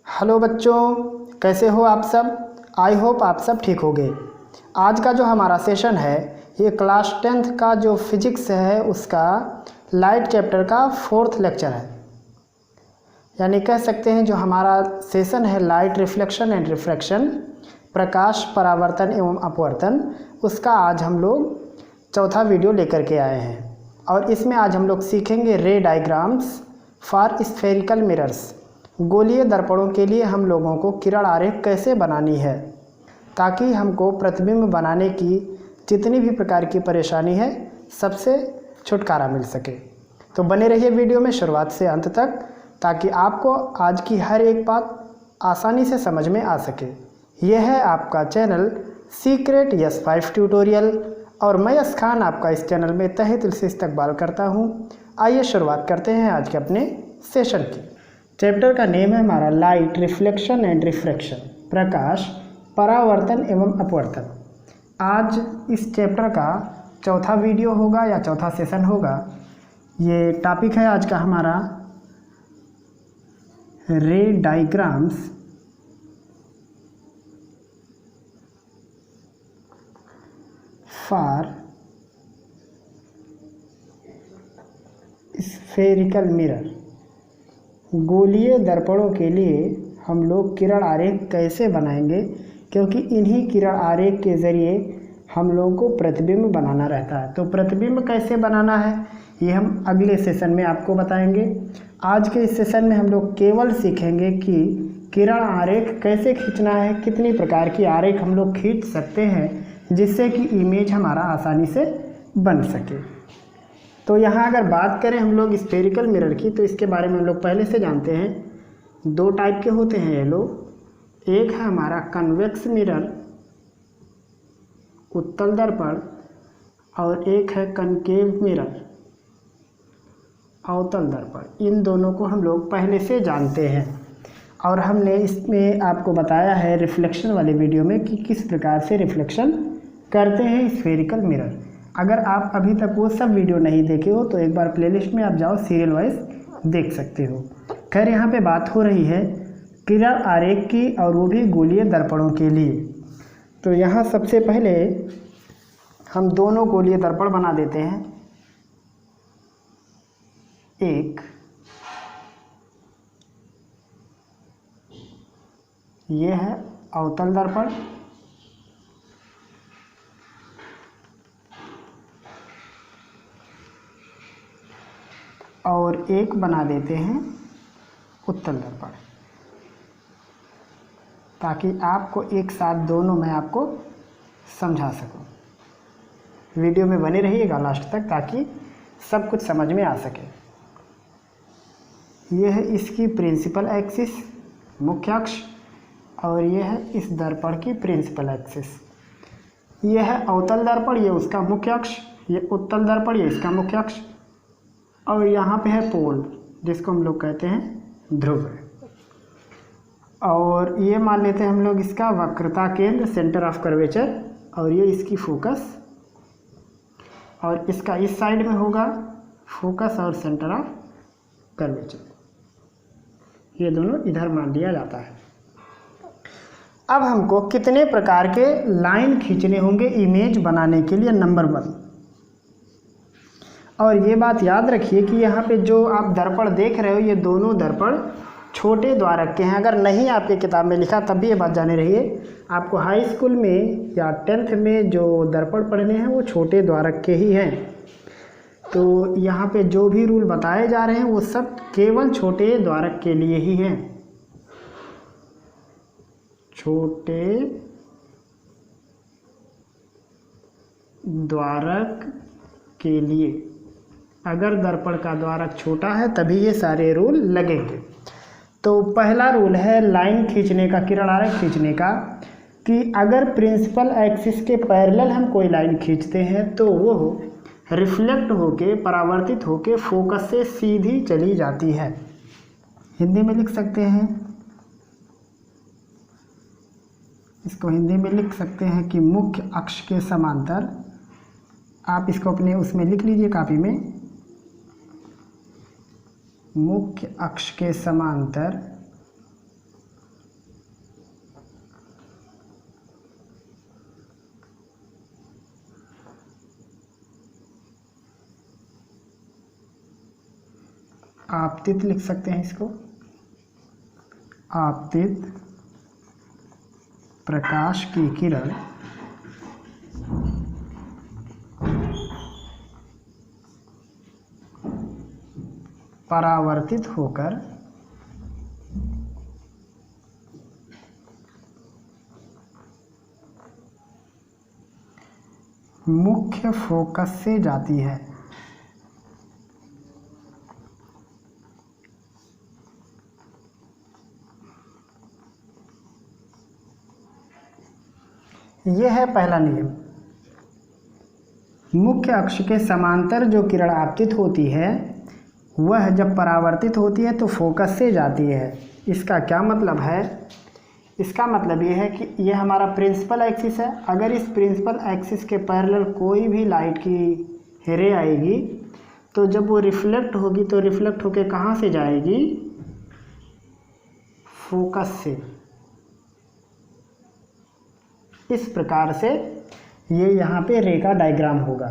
Hello बच्चों, कैसे हो आप सब। आई होप आप सब ठीक होंगे। आज का जो हमारा सेशन है ये क्लास 10th का जो फिजिक्स है उसका लाइट चैप्टर का 4th लेक्चर है। यानी कह सकते हैं जो हमारा सेशन है लाइट रिफ्लेक्शन एंड रिफ्रैक्शन, प्रकाश परावर्तन एवं अपवर्तन, उसका आज हम लोग चौथा वीडियो लेकर के आए हैं। और इसमें आज हम लोग सीखेंगे रे डायग्राम्स फॉर स्फेरिकल मिरर्स। गोलीय दर्पणों के लिए हम लोगों को किरण आरेख कैसे बनानी है ताकि हमको प्रतिबिंब बनाने की जितनी भी प्रकार की परेशानी है सबसे छुटकारा मिल सके। तो बने रहिए वीडियो में शुरुआत से अंत तक ताकि आपको आज की हर एक बात आसानी से समझ में आ सके। यह है आपका चैनल सीक्रेट यस 5 ट्यूटोरियल और मैं यस खान आपका इस चैनल में तहे दिल से इस्तकबाल करता हूं। आइए शुरुआत करते हैं आज के अपने सेशन की। चैप्टर का नेम है हमारा लाइट रिफ्लेक्शन एंड रिफ्रैक्शन, प्रकाश परावर्तन एवं अपवर्तन। आज इस चैप्टर का चौथा वीडियो होगा या चौथा सेशन होगा। ये टॉपिक है आज का हमारा रे डायग्राम्स फॉर स्फेरिकल मिरर। गोलीय दर्पणों के लिए हम लोग किरण आरेख कैसे बनाएंगे, क्योंकि इन्हीं किरण आरेख के ज़रिए हम लोगों को प्रतिबिंब बनाना रहता है। तो प्रतिबिंब कैसे बनाना है ये हम अगले सेशन में आपको बताएंगे। आज के इस सेशन में हम लोग केवल सीखेंगे कि किरण आरेख कैसे खींचना है, कितनी प्रकार की आरेख हम लोग खींच सकते हैं जिससे कि इमेज हमारा आसानी से बन सके। तो यहाँ अगर बात करें हम लोग स्फेरिकल मिरर की तो इसके बारे में हम लोग पहले से जानते हैं। दो टाइप के होते हैं ये लोग। एक है हमारा कन्वेक्स मिरर उत्तल दर्पण और एक है कनकेव मिरर अवतल दर्पण। इन दोनों को हम लोग पहले से जानते हैं और हमने इसमें आपको बताया है रिफ्लेक्शन वाले वीडियो में कि किस प्रकार से रिफ्लेक्शन करते हैं स्फेरिकल मिरर। अगर आप अभी तक वो सब वीडियो नहीं देखे हो तो एक बार प्लेलिस्ट में आप जाओ, सीरियल वाइज देख सकते हो। खैर यहाँ पे बात हो रही है किरण आरेख की और वो भी गोलीय दर्पणों के लिए। तो यहाँ सबसे पहले हम दोनों गोलीय दर्पण बना देते हैं। एक ये है अवतल दर्पण और एक बना देते हैं उत्तल दर्पण, ताकि आपको एक साथ दोनों मैं आपको समझा सकूं। वीडियो में बने रहिएगा लास्ट तक ताकि सब कुछ समझ में आ सके। यह है इसकी प्रिंसिपल एक्सिस मुख्य अक्ष और यह है इस दर्पण की प्रिंसिपल एक्सिस। यह है अवतल दर्पण, ये उसका मुख्य अक्ष, ये उत्तल दर्पण, ये इसका मुख्य अक्ष और यहाँ पे है पोल जिसको हम लोग कहते हैं ध्रुव। और ये मान लेते हैं हम लोग इसका वक्रता केंद्र, सेंटर ऑफ कर्वेचर, और ये इसकी फोकस, और इसका इस साइड में होगा फोकस और सेंटर ऑफ कर्वेचर। ये दोनों इधर मान लिया जाता है। अब हमको कितने प्रकार के लाइन खींचने होंगे इमेज बनाने के लिए, नंबर 1। और ये बात याद रखिए कि यहाँ पे जो आप दर्पण देख रहे हो ये दोनों दर्पण छोटे द्वारक के हैं। अगर नहीं आपके किताब में लिखा तब भी ये बात जाने रहिए, आपको हाई स्कूल में या 10th में जो दर्पण पढ़ने हैं वो छोटे द्वारक के ही हैं। तो यहाँ पे जो भी रूल बताए जा रहे हैं वो सब केवल छोटे द्वारक के लिए ही हैं। छोटे द्वारक के लिए, अगर दर्पण का द्वारक छोटा है तभी ये सारे रूल लगेंगे। तो पहला रूल है लाइन खींचने का, किरण आरेख खींचने का, कि अगर प्रिंसिपल एक्सिस के पैरेलल हम कोई लाइन खींचते हैं तो वो रिफ्लेक्ट होके, परावर्तित होके फोकस से सीधी चली जाती है। हिंदी में लिख सकते हैं इसको, हिंदी में लिख सकते हैं कि मुख्य अक्ष के समांतर। आप इसको अपने उसमें लिख लीजिए कॉपी में, मुख्य अक्ष के समांतर आपतित लिख सकते हैं इसको, आपतित प्रकाश की किरण परावर्तित होकर मुख्य फोकस से जाती है। यह है पहला नियम। मुख्य अक्ष के समांतर जो किरण आपतित होती है वह जब परावर्तित होती है तो फोकस से जाती है। इसका क्या मतलब है? इसका मतलब ये है कि यह हमारा प्रिंसिपल एक्सिस है। अगर इस प्रिंसिपल एक्सिस के पैरेलल कोई भी लाइट की रे आएगी तो जब वो रिफ्लेक्ट होगी तो रिफ्लेक्ट होके कहाँ से जाएगी? फोकस से। इस प्रकार से ये यहाँ पे रे का डायग्राम होगा।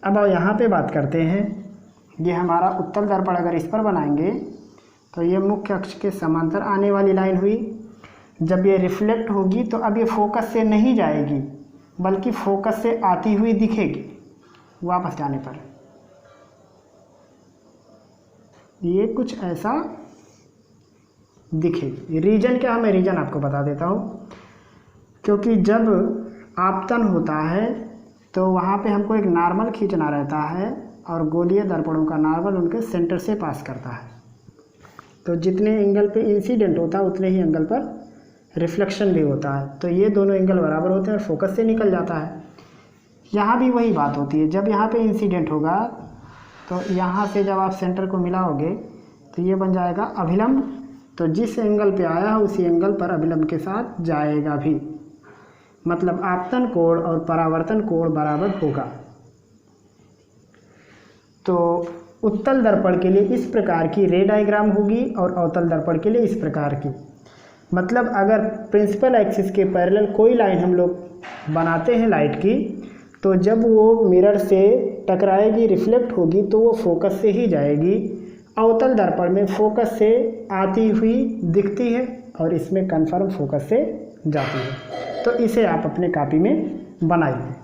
अब यहाँ पे बात करते हैं, ये हमारा उत्तल दर्पण अगर इस पर बनाएंगे तो ये मुख्य अक्ष के समांतर आने वाली लाइन हुई। जब ये रिफ्लेक्ट होगी तो अब ये फोकस से नहीं जाएगी बल्कि फोकस से आती हुई दिखेगी वापस जाने पर। ये कुछ ऐसा दिखेगी। रीजन क्या है, मैं रीजन आपको बता देता हूँ। क्योंकि जब आपतन होता है तो वहाँ पे हमको एक नॉर्मल खींचना रहता है और गोलीय दर्पणों का नॉर्मल उनके सेंटर से पास करता है। तो जितने एंगल पे इंसिडेंट होता है उतने ही एंगल पर रिफ्लेक्शन भी होता है। तो ये दोनों एंगल बराबर होते हैं और फोकस से निकल जाता है। यहाँ भी वही बात होती है। जब यहाँ पे इंसिडेंट होगा तो यहाँ से जब आप सेंटर को मिलाओगे तो ये बन जाएगा अभिलंब। तो जिस एंगल पे आया है उसी एंगल पर अभिलंब के साथ जाएगा भी। मतलब आपतन कोण और परावर्तन कोण बराबर होगा। तो उत्तल दर्पण के लिए इस प्रकार की रे डायग्राम होगी और अवतल दर्पण के लिए इस प्रकार की। मतलब अगर प्रिंसिपल एक्सिस के पैरेलल कोई लाइन हम लोग बनाते हैं लाइट की, तो जब वो मिरर से टकराएगी, रिफ्लेक्ट होगी, तो वो फोकस से ही जाएगी। अवतल दर्पण में फोकस से आती हुई दिखती है और इसमें कन्फर्म फोकस से जाती है। तो इसे आप अपने कॉपी में बनाइए।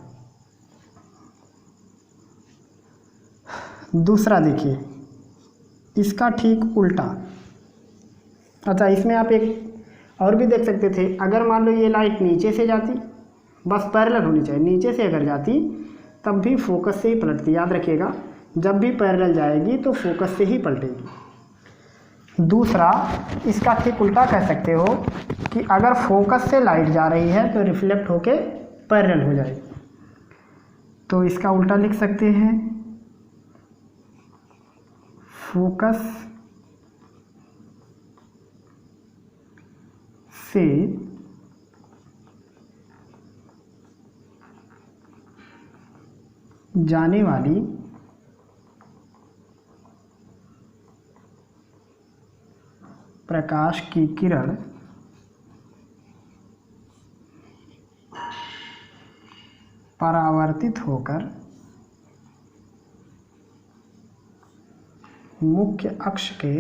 दूसरा देखिए, इसका ठीक उल्टा। अच्छा, इसमें आप एक और भी देख सकते थे। अगर मान लो ये लाइट नीचे से जाती, बस पैरेलल होनी चाहिए, नीचे से अगर जाती तब भी फोकस से ही पलटती। याद रखिएगा, जब भी पैरेलल जाएगी तो फोकस से ही पलटेगी। दूसरा, इसका ठीक उल्टा कह सकते हो कि अगर फोकस से लाइट जा रही है तो रिफ्लेक्ट होके पैरेलल हो जाएगी। तो इसका उल्टा लिख सकते हैं, फोकस से जाने वाली प्रकाश की किरण परावर्तित होकर मुख्य अक्ष के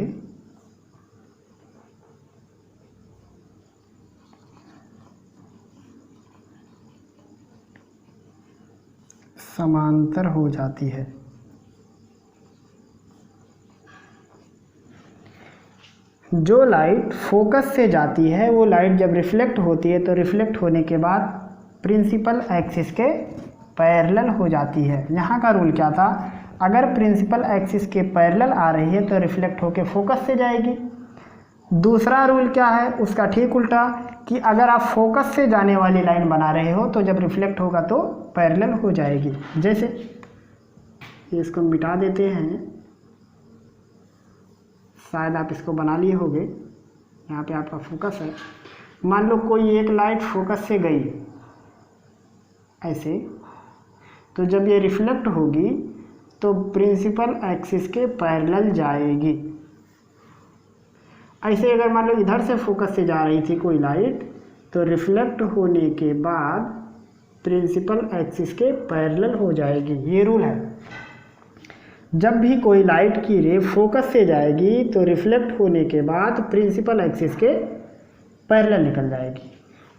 समांतर हो जाती है। जो लाइट फोकस से जाती है वो लाइट जब रिफ्लेक्ट होती है तो रिफ्लेक्ट होने के बाद प्रिंसिपल एक्सिस के पैरेलल हो जाती है। यहाँ का रूल क्या था? अगर प्रिंसिपल एक्सिस के पैरेलल आ रही है तो रिफ्लेक्ट होकर फोकस से जाएगी। दूसरा रूल क्या है? उसका ठीक उल्टा, कि अगर आप फोकस से जाने वाली लाइन बना रहे हो तो जब रिफ्लेक्ट होगा तो पैरेलल हो जाएगी। जैसे इसको मिटा देते हैं, शायद आप इसको बना लिए होंगे। यहाँ पे आपका फोकस है। मान लो कोई एक लाइट फोकस से गई ऐसे, तो जब ये रिफ्लेक्ट होगी तो प्रिंसिपल एक्सिस के पैरेलल जाएगी। ऐसे अगर मान लो इधर से फोकस से जा रही थी कोई लाइट, तो रिफ्लेक्ट होने के बाद प्रिंसिपल एक्सिस के पैरेलल हो जाएगी। ये रूल है। जब भी कोई लाइट की रे फोकस से जाएगी तो रिफ्लेक्ट होने के बाद प्रिंसिपल एक्सिस के पैरेलल निकल जाएगी।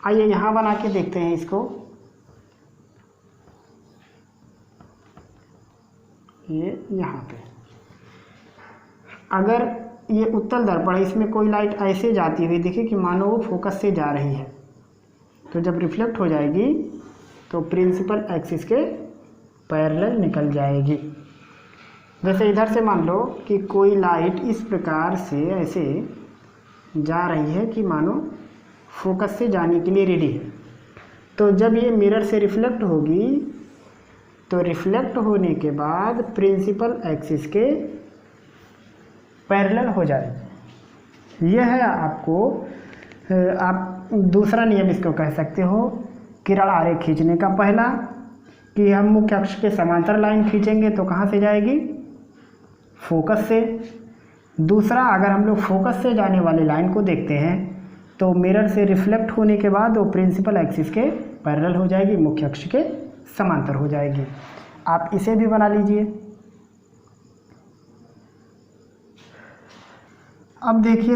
आइए यहाँ बना के देखते हैं इसको। ये यहाँ पे अगर ये उत्तल दर्पण है, इसमें कोई लाइट ऐसे जाती हुई देखिए कि मानो वो फोकस से जा रही है, तो जब रिफ्लेक्ट हो जाएगी तो प्रिंसिपल एक्सिस के पैरेलल निकल जाएगी। जैसे इधर से मान लो कि कोई लाइट इस प्रकार से ऐसे जा रही है कि मानो फोकस से जाने के लिए रेडी है, तो जब ये मिरर से रिफ्लेक्ट होगी तो रिफ्लेक्ट होने के बाद प्रिंसिपल एक्सिस के पैरेलल हो जाएगी। यह है आपको आप दूसरा नियम इसको कह सकते हो किरण आरेख खींचने का। पहला कि हम मुख्य अक्ष के समांतर लाइन खींचेंगे तो कहाँ से जाएगी, फोकस से। दूसरा, अगर हम लोग फोकस से जाने वाली लाइन को देखते हैं तो मिरर से रिफ्लेक्ट होने के बाद वो प्रिंसिपल एक्सिस के पैरेलल हो जाएगी, मुख्य अक्ष के समांतर हो जाएगी। आप इसे भी बना लीजिए। अब देखिए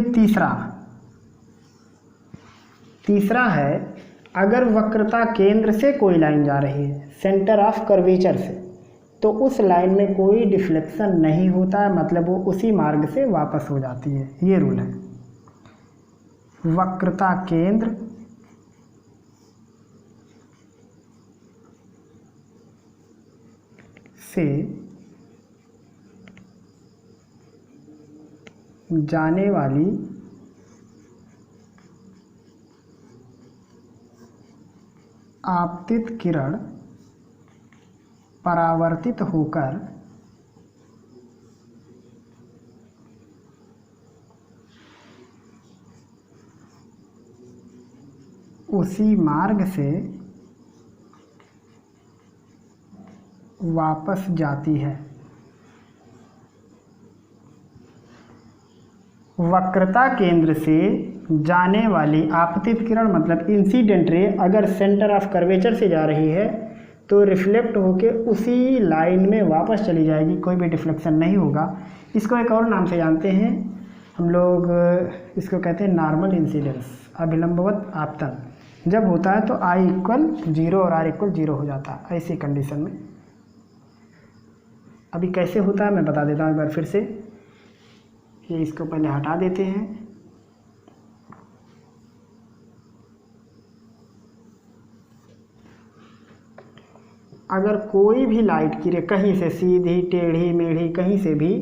तीसरा है, अगर वक्रता केंद्र से कोई लाइन जा रही है, सेंटर ऑफ कर्वेचर से, तो उस लाइन में कोई डिफ्लेक्शन नहीं होता है, मतलब वो उसी मार्ग से वापस हो जाती है। ये रूल है। वक्रता केंद्र से जाने वाली आपतित किरण परावर्तित होकर उसी मार्ग से वापस जाती है। वक्रता केंद्र से जाने वाली आपतित किरण मतलब इंसिडेंट रे अगर सेंटर ऑफ कर्वेचर से जा रही है तो रिफ्लेक्ट होके उसी लाइन में वापस चली जाएगी, कोई भी डिफ्लेक्शन नहीं होगा। इसको एक और नाम से जानते हैं हम लोग, इसको कहते हैं नॉर्मल इंसिडेंस, अभिलंबवत आपतन। जब होता है तो I = 0 और R = 0 हो जाता है ऐसी कंडीशन में। अभी कैसे होता है मैं बता देता हूँ एक बार फिर से। ये इसको पहले हटा देते हैं। अगर कोई भी लाइट की रे कहीं से सीधी टेढ़ी मेढ़ी कहीं से भी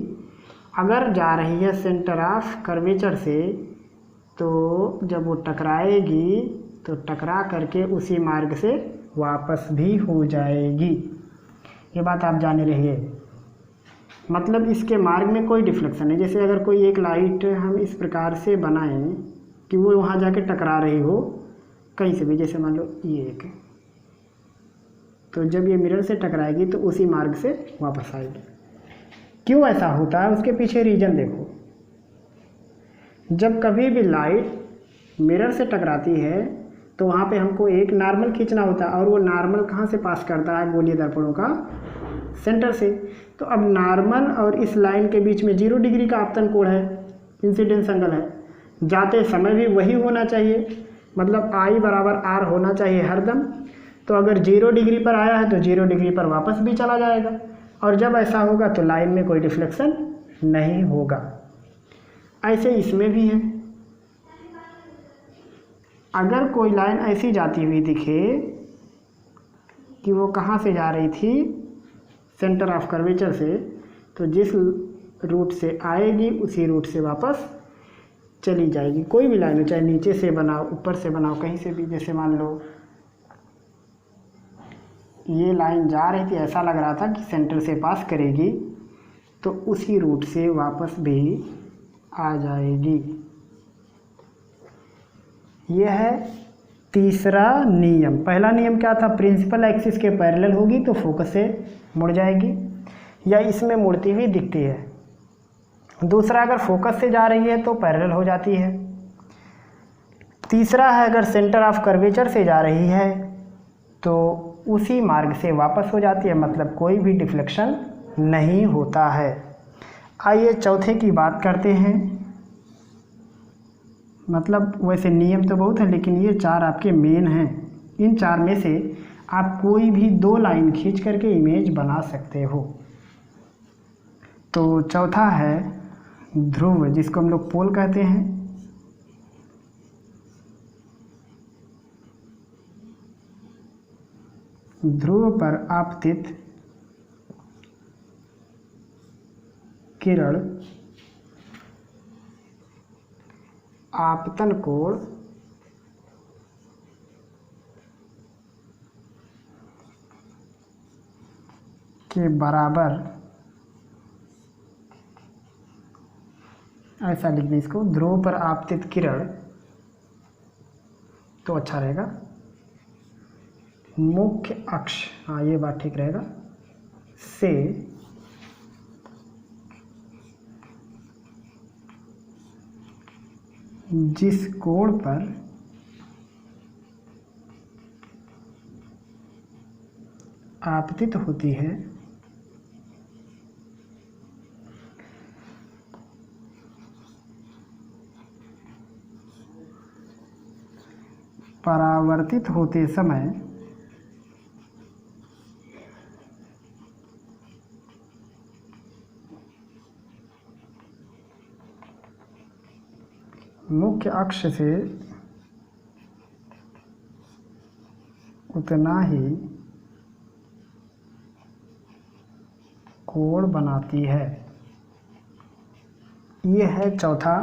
अगर जा रही है सेंटर ऑफ कर्वेचर से, तो जब वो टकराएगी तो टकरा करके उसी मार्ग से वापस भी हो जाएगी। ये बात आप जाने रहिए। मतलब इसके मार्ग में कोई डिफ्लेक्शन नहीं। जैसे अगर कोई एक लाइट हम इस प्रकार से बनाएं कि वो वहाँ जाके टकरा रही हो कहीं से भी, जैसे मान लो ये एक, तो जब ये मिरर से टकराएगी तो उसी मार्ग से वापस आएगी। क्यों ऐसा होता है उसके पीछे रीजन देखो। जब कभी भी लाइट मिरर से टकराती है तो वहाँ पे हमको एक नॉर्मल खींचना होता है, और वो नॉर्मल कहाँ से पास करता है, गोलीय दर्पणों का सेंटर से। तो अब नॉर्मल और इस लाइन के बीच में 0 डिग्री का आपतन कोण है, इंसिडेंस एंगल है। जाते समय भी वही होना चाहिए, मतलब I = R होना चाहिए हरदम। तो अगर 0 डिग्री पर आया है तो 0 डिग्री पर वापस भी चला जाएगा, और जब ऐसा होगा तो लाइन में कोई डिफ्लेक्शन नहीं होगा। ऐसे इसमें भी है। अगर कोई लाइन ऐसी जाती हुई दिखे कि वो कहाँ से जा रही थी, सेंटर ऑफ कर्वेचर से, तो जिस रूट से आएगी उसी रूट से वापस चली जाएगी। कोई भी लाइन हो, चाहे नीचे से बनाओ ऊपर से बनाओ कहीं से भी। जैसे मान लो ये लाइन जा रही थी, ऐसा लग रहा था कि सेंटर से पास करेगी, तो उसी रूट से वापस भी आ जाएगी। यह है तीसरा नियम। पहला नियम क्या था, प्रिंसिपल एक्सिस के पैरेलल होगी तो फोकस से मुड़ जाएगी, या इसमें मुड़ती हुई दिखती है। दूसरा, अगर फोकस से जा रही है तो पैरेलल हो जाती है। तीसरा है, अगर सेंटर ऑफ कर्वेचर से जा रही है तो उसी मार्ग से वापस हो जाती है, मतलब कोई भी डिफ्लेक्शन नहीं होता है। आइए चौथे की बात करते हैं। मतलब वैसे नियम तो बहुत हैं, लेकिन ये 4 आपके मेन हैं। इन 4 में से आप कोई भी 2 लाइन खींच करके इमेज बना सकते हो। तो चौथा है ध्रुव, जिसको हम लोग पोल कहते हैं। ध्रुव पर आपतित किरण आपतन कोण के बराबर, ऐसा लिख दें इसको, ध्रुव पर आपतित किरण, तो अच्छा रहेगा, मुख्य अक्ष, हाँ ये बात ठीक रहेगा, से जिस कोण पर आपतित होती है परावर्तित होते समय मुख्य अक्ष से उतना ही कोण बनाती है। ये है चौथा,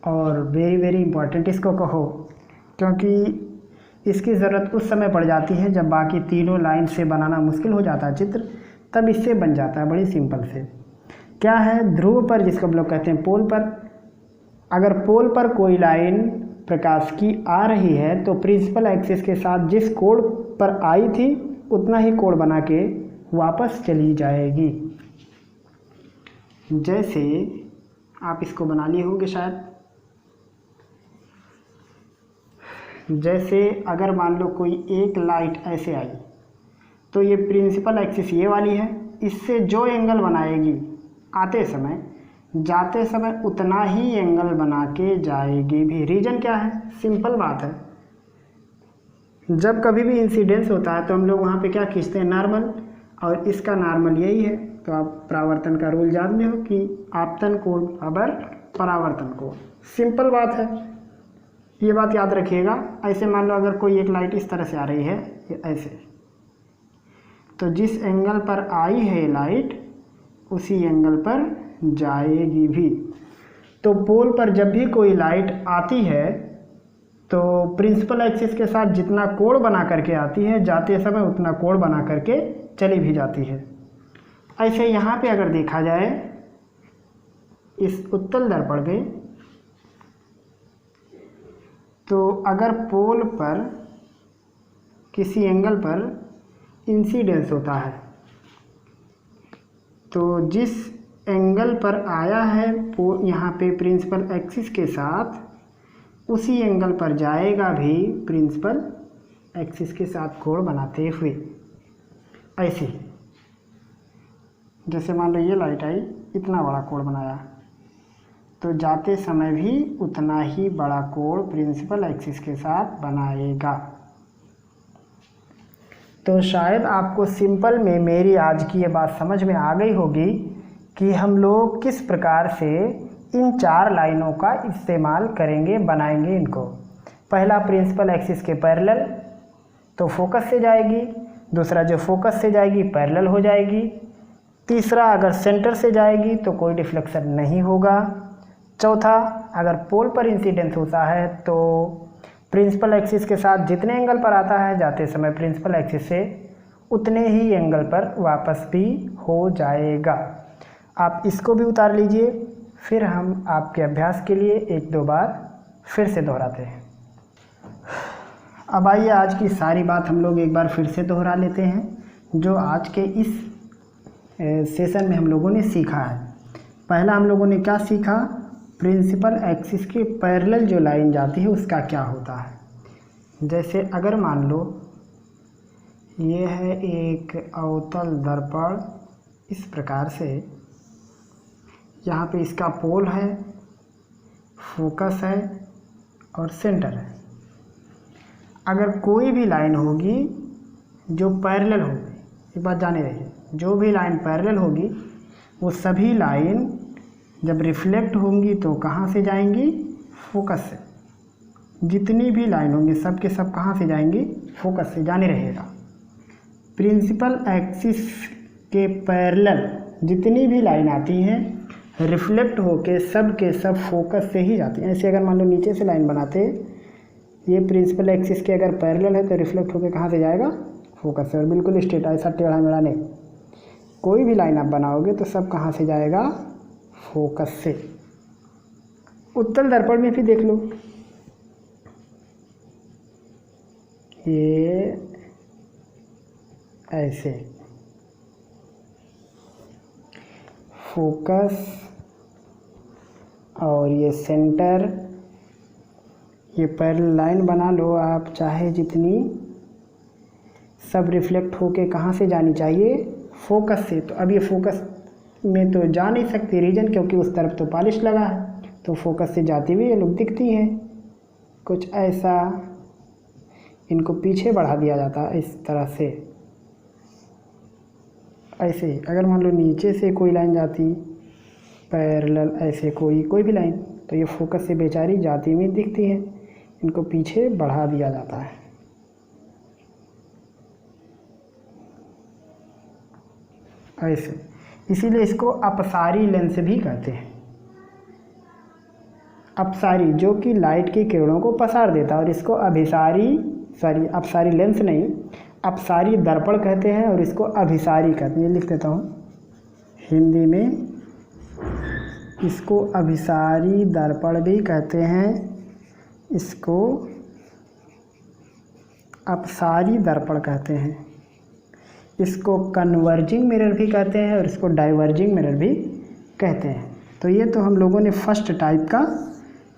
और वेरी वेरी इम्पॉर्टेंट इसको कहो, क्योंकि इसकी ज़रूरत उस समय पड़ जाती है जब बाकी तीनों लाइन से बनाना मुश्किल हो जाता है चित्र, तब इससे बन जाता है बड़ी सिंपल से। क्या है, ध्रुव पर, जिसको हम लोग कहते हैं पोल पर, अगर पोल पर कोई लाइन प्रकाश की आ रही है तो प्रिंसिपल एक्सिस के साथ जिस कोण पर आई थी उतना ही कोण बना के वापस चली जाएगी। जैसे आप इसको बना लिए होंगे शायद, जैसे अगर मान लो कोई एक लाइट ऐसे आई तो ये प्रिंसिपल एक्सिस ये वाली है, इससे जो एंगल बनाएगी आते समय, जाते समय उतना ही एंगल बना के जाएगी भी। रीजन क्या है, सिंपल बात है, जब कभी भी इंसिडेंस होता है तो हम लोग वहाँ पे क्या खींचते हैं, नॉर्मल, और इसका नॉर्मल यही है। तो आप परावर्तन का रूल जानते हो कि आपतन कोण बराबर परावर्तन कोण, सिंपल बात है, ये बात याद रखिएगा। ऐसे मान लो अगर कोई एक लाइट इस तरह से आ रही है ऐसे, तो जिस एंगल पर आई है लाइट उसी एंगल पर जाएगी भी। तो पोल पर जब भी कोई लाइट आती है तो प्रिंसिपल एक्सिस के साथ जितना कोण बना करके आती है, जाते समय उतना कोण बना करके चली भी जाती है। ऐसे यहाँ पे अगर देखा जाए इस उत्तल दर्पण में, तो अगर पोल पर किसी एंगल पर इंसिडेंस होता है तो जिस एंगल पर आया है यहाँ पे प्रिंसिपल एक्सिस के साथ, उसी एंगल पर जाएगा भी प्रिंसिपल एक्सिस के साथ कोण बनाते हुए। ऐसे जैसे मान लो ये लाइट आई, इतना बड़ा कोण बनाया, तो जाते समय भी उतना ही बड़ा कोण प्रिंसिपल एक्सिस के साथ बनाएगा। तो शायद आपको सिंपल में मेरी आज की ये बात समझ में आ गई होगी कि हम लोग किस प्रकार से इन 4 लाइनों का इस्तेमाल करेंगे, बनाएंगे इनको। पहला प्रिंसिपल एक्सिस के पैरेलल, तो फोकस से जाएगी। दूसरा जो फोकस से जाएगी पैरेलल हो जाएगी। तीसरा अगर सेंटर से जाएगी तो कोई डिफ्लेक्शन नहीं होगा। चौथा, अगर पोल पर इंसिडेंस होता है तो प्रिंसिपल एक्सिस के साथ जितने एंगल पर आता है, जाते समय प्रिंसिपल एक्सिस से उतने ही एंगल पर वापस भी हो जाएगा। आप इसको भी उतार लीजिए, फिर हम आपके अभ्यास के लिए 1-2 बार फिर से दोहराते हैं। अब आइए आज की सारी बात हम लोग एक बार फिर से दोहरा लेते हैं जो आज के इस सेशन में हम लोगों ने सीखा है। पहला हम लोगों ने क्या सीखा, प्रिंसिपल एक्सिस के पैरेलल जो लाइन जाती है उसका क्या होता है। जैसे अगर मान लो ये है एक अवतल दर्पण, इस प्रकार से यहाँ पे इसका पोल है, फोकस है और सेंटर है। अगर कोई भी लाइन होगी जो पैरेलल होगी, एक बात जाने रहिए, जो भी लाइन पैरेलल होगी वो सभी लाइन जब रिफ्लेक्ट होंगी तो कहाँ से जाएंगी? फोकस से। जितनी भी लाइन होंगी सब के सब कहाँ से जाएंगी? फोकस से। जाने रहिएगा, प्रिंसिपल एक्सिस के पैरेलल जितनी भी लाइन आती हैं रिफ्लेक्ट होके सब के सब फोकस से ही जाती हैं। ऐसे अगर मान लो नीचे से लाइन बनाते, ये प्रिंसिपल एक्सिस के अगर पैरेलल है तो रिफ्लेक्ट होके कहाँ से जाएगा? फोकस से। और बिल्कुल स्ट्रेट, ऐसा टेढ़ा मेढ़ा नहीं। कोई भी लाइन आप बनाओगे तो सब कहाँ से जाएगा? फोकस से। उत्तल दर्पण में भी देख लो, ये ऐसे फोकस और ये सेंटर, ये पैरेलल लाइन बना लो आप चाहे जितनी, सब रिफ्लेक्ट होके कहाँ से जानी चाहिए? फोकस से। तो अब ये फोकस में तो जा नहीं सकती रीजन, क्योंकि उस तरफ तो पॉलिश लगा है, तो फोकस से जाती हुई ये लोग दिखती हैं कुछ ऐसा। इनको पीछे बढ़ा दिया जाता है इस तरह से। ऐसे ही अगर मान लो नीचे से कोई लाइन जाती पैरेलल, ऐसे कोई भी लाइन, तो ये फोकस से बेचारी जाती हुई दिखती है, इनको पीछे बढ़ा दिया जाता है। ऐसे, इसीलिए इसको अपसारी लेंस भी कहते हैं। अपसारी जो कि लाइट की किरणों को पसार देता है, और इसको अपसारी लेंस नहीं, अपसारी दर्पण कहते हैं और इसको अभिसारी कहते हैं। ये लिख देता हूँ हिंदी में, इसको अभिसारी दर्पण भी कहते हैं, इसको अपसारी दर्पण कहते हैं, इसको कन्वर्जिंग मिरर भी कहते हैं और इसको डाइवर्जिंग मिरर भी कहते हैं। तो ये तो हम लोगों ने फर्स्ट टाइप का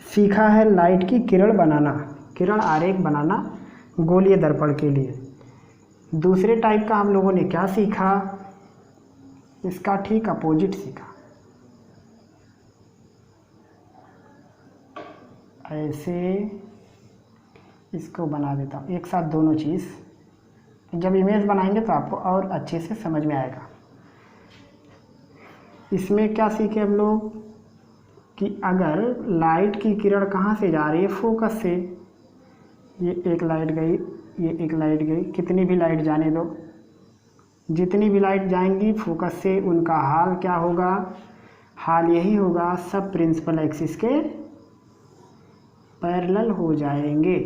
सीखा है, लाइट की किरण बनाना, किरण आरेख बनाना गोलीय दर्पण के लिए। दूसरे टाइप का हम लोगों ने क्या सीखा? इसका ठीक अपोजिट सीखा। ऐसे इसको बना देता हूँ एक साथ दोनों चीज़, जब इमेज बनाएंगे तो आपको और अच्छे से समझ में आएगा। इसमें क्या सीखे हम लोग कि अगर लाइट की किरण कहाँ से जा रही है? फोकस से। ये एक लाइट गई, ये एक लाइट गई, कितनी भी लाइट जाने दो, जितनी भी लाइट जाएंगी फोकस से उनका हाल क्या होगा? हाल यही होगा, सब प्रिंसिपल एक्सिस के पैरेलल हो जाएंगे।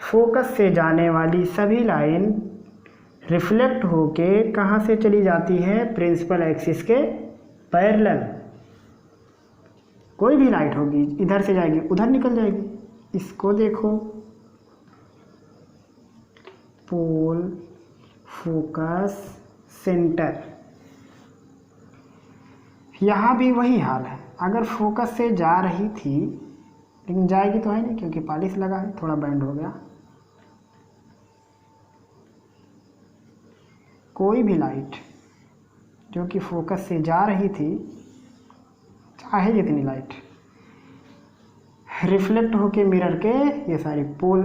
फोकस से जाने वाली सभी लाइन रिफ्लेक्ट होके कहाँ से चली जाती है? प्रिंसिपल एक्सिस के पैरेलल। कोई भी लाइट होगी इधर से जाएगी उधर निकल जाएगी। इसको देखो, पोल, फोकस, सेंटर, यहाँ भी वही हाल है। अगर फोकस से जा रही थी, लेकिन जाएगी तो है नहीं क्योंकि पॉलिश लगा है, थोड़ा बैंड हो गया। कोई भी लाइट जो कि फोकस से जा रही थी, चाहे जितनी लाइट, रिफ्लेक्ट होके मिरर के ये सारी पोल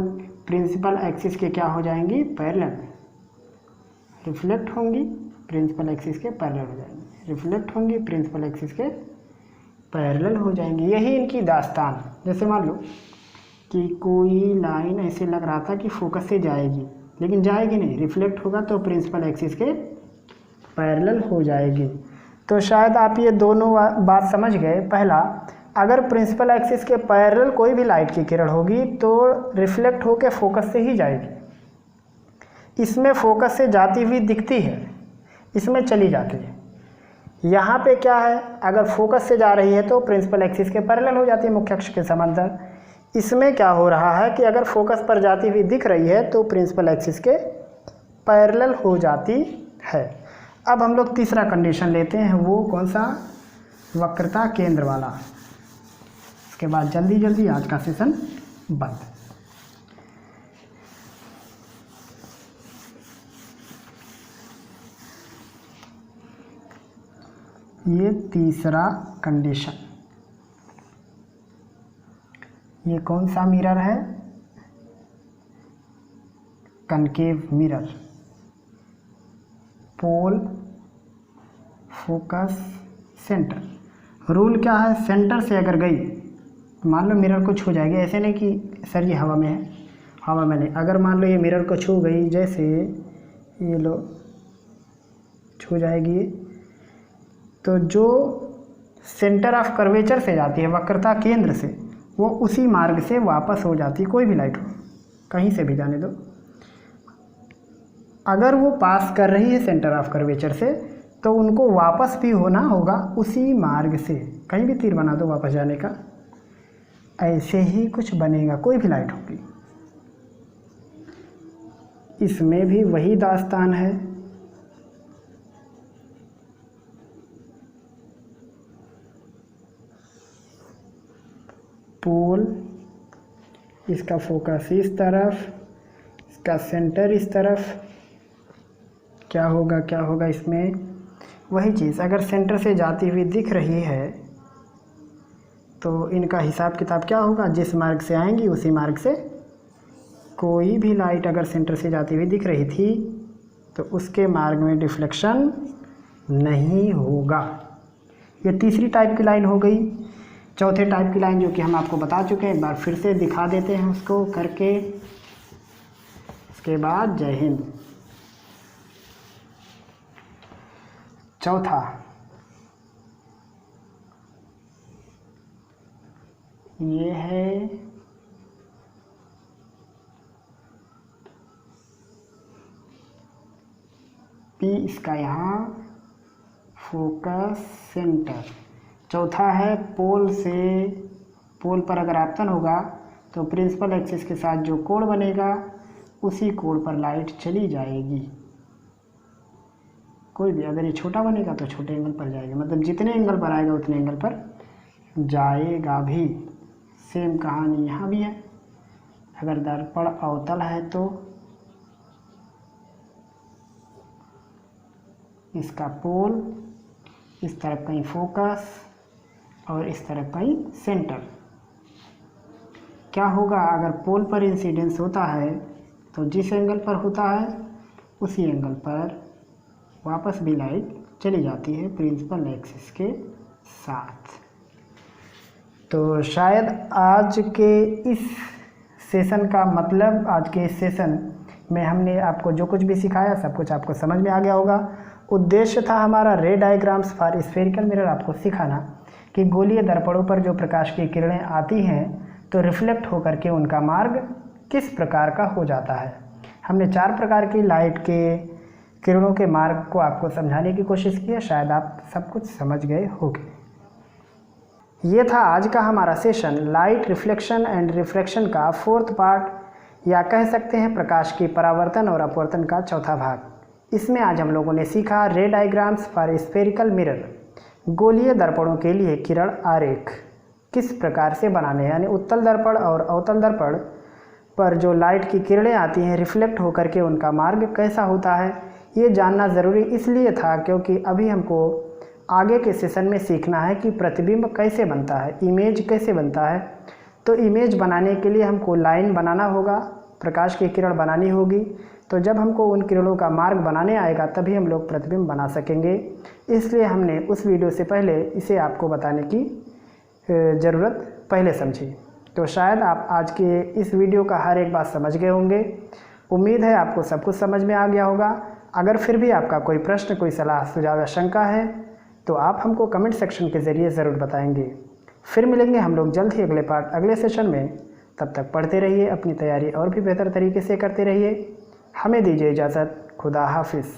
प्रिंसिपल एक्सिस के क्या हो जाएंगी? पैरेलल। रिफ्लेक्ट होंगी प्रिंसिपल एक्सिस के पैरेलल हो जाएंगी, रिफ्लेक्ट होंगी प्रिंसिपल एक्सिस के पैरेलल हो जाएंगी। यही इनकी दास्तान। जैसे मान लो कि कोई लाइन ऐसे लग रहा था कि फोकस से जाएगी, लेकिन जाएगी नहीं, रिफ्लेक्ट होगा तो प्रिंसिपल एक्सिस के पैरेलल हो जाएगी। तो शायद आप ये दोनों बात समझ गए। पहला, अगर प्रिंसिपल एक्सिस के पैरेलल कोई भी लाइट की किरण होगी तो रिफ्लेक्ट होकर फोकस से ही जाएगी। इसमें फोकस से जाती हुई दिखती है, इसमें चली जाती है। यहाँ पे क्या है? अगर फोकस से जा रही है तो प्रिंसिपल एक्सिस के पैरेलल हो जाती है, मुख्य अक्ष के समांतर। इसमें क्या हो रहा है कि अगर फोकस पर जाती हुई दिख रही है तो प्रिंसिपल एक्सिस के पैरेलल हो जाती है। अब हम लोग तीसरा कंडीशन लेते हैं, वो कौन सा? वक्रता केंद्र वाला। उसके बाद जल्दी जल्दी आज का सेशन बंद। ये तीसरा कंडीशन। ये कौन सा मिरर है? Concave mirror. Pole, focus, centre. Rule क्या है? सेंटर से अगर गई, मान लो मिरर को छू जाएगी, ऐसे नहीं कि सर ये हवा में है, हवा में नहीं। अगर मान लो ये मिरर को छू गई, जैसे ये लो छू जाएगी, तो जो सेंटर ऑफ कर्वेचर से जाती है, वक्रता केंद्र से, वो उसी मार्ग से वापस हो जाती है। कोई भी लाइट हो, कहीं से भी जाने दो, अगर वो पास कर रही है सेंटर ऑफ कर्वेचर से, तो उनको वापस भी होना होगा उसी मार्ग से। कहीं भी तीर बना दो वापस जाने का, ऐसे ही कुछ बनेगा। कोई भी लाइट होगी, इसमें भी वही दास्तान है। पोल, इसका फोकस इस तरफ, इसका सेंटर इस तरफ। क्या होगा इसमें? वही चीज़, अगर सेंटर से जाती हुई दिख रही है तो इनका हिसाब किताब क्या होगा? जिस मार्ग से आएंगी उसी मार्ग से, कोई भी लाइट अगर सेंटर से जाती हुई दिख रही थी तो उसके मार्ग में डिफ्लेक्शन नहीं होगा। ये तीसरी टाइप की लाइन हो गई। चौथे टाइप की लाइन जो कि हम आपको बता चुके हैं, एक बार फिर से दिखा देते हैं उसको करके, उसके बाद जय हिंद। चौथा, ये है पी, इसका यहाँ फोकस सेंटर। चौथा है पोल से, पोल पर अगर आपतन होगा तो प्रिंसिपल एक्सिस के साथ जो कोण बनेगा उसी कोण पर लाइट चली जाएगी। कोई भी, अगर ये छोटा बनेगा तो छोटे एंगल पर जाएगा, मतलब जितने एंगल पर आएगा उतने एंगल पर जाएगा भी। सेम कहानी यहाँ भी है। अगर दर्पण अवतल है तो इसका पोल, इस तरफ कहीं फोकस और इस तरफ कहीं सेंटर। क्या होगा? अगर पोल पर इंसिडेंस होता है तो जिस एंगल पर होता है उसी एंगल पर वापस भी लाइट चली जाती है प्रिंसिपल एक्सिस के साथ। तो शायद आज के इस सेशन का मतलब, आज के इस सेशन में हमने आपको जो कुछ भी सिखाया सब कुछ आपको समझ में आ गया होगा। उद्देश्य था हमारा रे डायग्राम्स फॉर स्फेरिकल मिरर आपको सिखाना कि गोलीय दर्पणों पर जो प्रकाश की किरणें आती हैं तो रिफ्लेक्ट होकर के उनका मार्ग किस प्रकार का हो जाता है। हमने 4 प्रकार की लाइट के किरणों के मार्ग को आपको समझाने की कोशिश की है। शायद आप सब कुछ समझ गए होंगे। ये था आज का हमारा session, light reflection and refraction का 4th पार्ट, या कह सकते हैं प्रकाश की परावर्तन और अपवर्तन का चौथा भाग। इसमें आज हम लोगों ने सीखा रे डायग्राम्स फॉर स्फेरिकल मिरर, गोलीय दर्पणों के लिए किरण आरेख किस प्रकार से बनाने हैं, यानी उत्तल दर्पण और अवतल दर्पण पर जो लाइट की किरणें आती हैं रिफ्लेक्ट होकर के उनका मार्ग कैसा होता है। ये जानना ज़रूरी इसलिए था क्योंकि अभी हमको आगे के सेशन में सीखना है कि प्रतिबिंब कैसे बनता है, इमेज कैसे बनता है। तो इमेज बनाने के लिए हमको लाइन बनाना होगा, प्रकाश की किरण बनानी होगी। तो जब हमको उन किरणों का मार्ग बनाने आएगा तभी हम लोग प्रतिबिंब बना सकेंगे। इसलिए हमने उस वीडियो से पहले इसे आपको बताने की ज़रूरत पहले समझी। तो शायद आप आज के इस वीडियो का हर एक बात समझ गए होंगे। उम्मीद है आपको सब कुछ समझ में आ गया होगा। अगर फिर भी आपका कोई प्रश्न, कोई सलाह, सुझाव या शंका है तो आप हमको कमेंट सेक्शन के ज़रिए ज़रूर बताएंगे। फिर मिलेंगे हम लोग जल्द ही अगले पार्ट, अगले सेशन में। तब तक पढ़ते रहिए, अपनी तैयारी और भी बेहतर तरीके से करते रहिए। हमें दीजिए इजाज़त। खुदा हाफिज़।